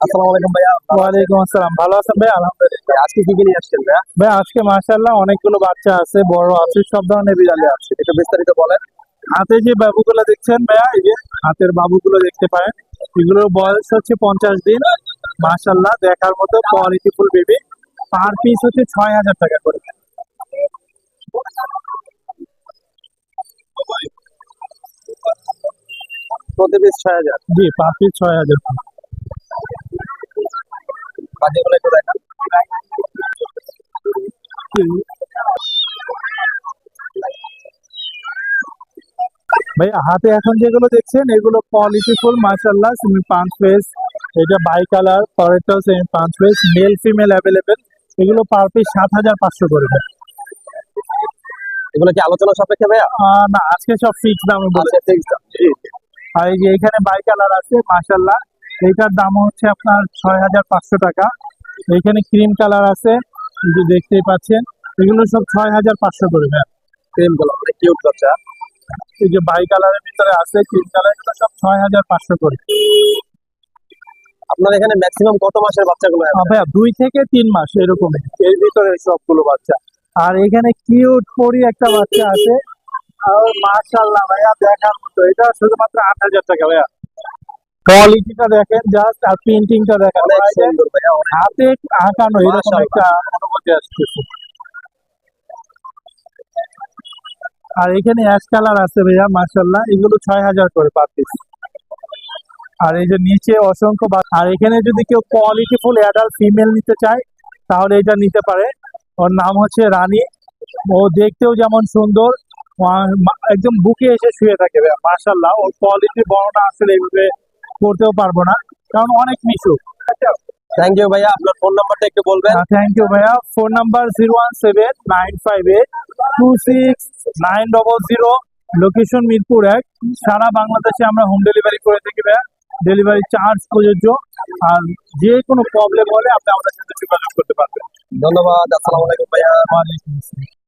আসসালামু আলাইকুম ভাইয়া। ওয়ালাইকুম আসসালাম। ভালো আছেন ভাই? আলহামদুলিল্লাহ। আজকে কি কি নিয়ে আসছেন ভাইয়া? ভাই আজকে মাশাআল্লাহ অনেকগুলো বাচ্চা আছে, বড় আছে, সব ধরনের বিড়ালে আছে। একটু বিস্তারিত বলেন। হাতে যে বাবুগুলো দেখছেন ভাইয়া, এই যে হাতের বাবুগুলো দেখতে পারেন, এগুলোর বয়স হচ্ছে 50 দিন। মাশাআল্লাহ দেখার মতো কোয়ালিটিফুল বেবি। পার পিস হচ্ছে 6000 টাকা করে। প্রতি পিস 6000। জি, পার পিস 6000 টাকা। বাকিগুলো একটু দেখান। ভাইয়া হাতে এখন যেগুলো দেখছেন এগুলো কোয়ালিটিফুল মাশাআল্লাহ, সেমি পাঁচ ফেস। এটা বাই কালার, পরেরটাও সেমি পাঁচ ফেস, মেল ফিমেল অ্যাভেলেবেল। এগুলো পার পিস 7500 করে ভাই। এগুলো কি আলোচনা সাপেক্ষে ভাইয়া? না, আজকে সব ফিক্স দামে বলে। আচ্ছা, ঠিক আছে। জি। আর এই যে এখানে বাই কালার আছে মাশাআল্লাহ, এইটার দাম হচ্ছে আপনার 6500 টাকা। এখানে ক্রিম কালার আছে, এই যে দেখতেই পাচ্ছেন, এগুলো সব 6500 করে ভাই। ক্রিম গুলো মানে কিউট বাচ্চা। এই যে বাই কালারের ভিতরে আছে ক্রিম কালার, এগুলো সব 6500 করে। আপনার এখানে ম্যাক্সিমাম কত মাসের বাচ্চাগুলো আছে? ভাইয়া 2 থেকে 3 মাস এরকমই, এর ভিতরে সবগুলো বাচ্চা। আর এখানে কিউট পরি একটা বাচ্চা আছে, আর মাশাআল্লাহ ভাইয়া দেখার মতো। এটা শুধুমাত্র 8000 টাকা ভাইয়া। কোয়ালিটিটা দেখেন জাস্ট, আর প্রিন্টিংটা দেখেন, অনেক সুন্দর ভাইয়া। হাতে আঁকানো এরকম মাশাআল্লাহ। একটা অনুভূতি আসতেছে। আর এখানে অ্যাশ কালার আছে ভাইয়া মাশাআল্লাহ, এগুলো 6000 করে পার পিস। আর এই যে নিচে অসংখ্য আর এখানে যদি কেউ কোয়ালিটিফুল অ্যাডাল্ট ফিমেল নিতে চায় তাহলে এটা নিতে পারে। ওর নাম হচ্ছে রানী। ও দেখতেও যেমন সুন্দর, একদম বুকে এসে শুয়ে থাকে ভাইয়া মাশাআল্লাহ। ওর কোয়ালিটি বর্ণনা আসলে এইভাবে করতেও পারবো না, কারণ অনেক মিশুক। থ্যাংক ইউ ভাইয়া। আপনার ফোন নাম্বারটা একটু বলবেন। থ্যাংক ইউ ভাইয়া। Phone number 017-958-26900। লোকেশন মিরপুর 1। সারা বাংলাদেশে আমরা হোম ডেলিভারি করে থাকি ভাইয়া। ডেলিভারি চার্জ প্রযোজ্য। আর যে কোনো প্রবলেম হলে আপনি আমাদের সাথে যোগাযোগ করতে পারবেন। ধন্যবাদ। আসসালামু আলাইকুম ভাইয়া। ওয়ালাইকুম আসসালাম।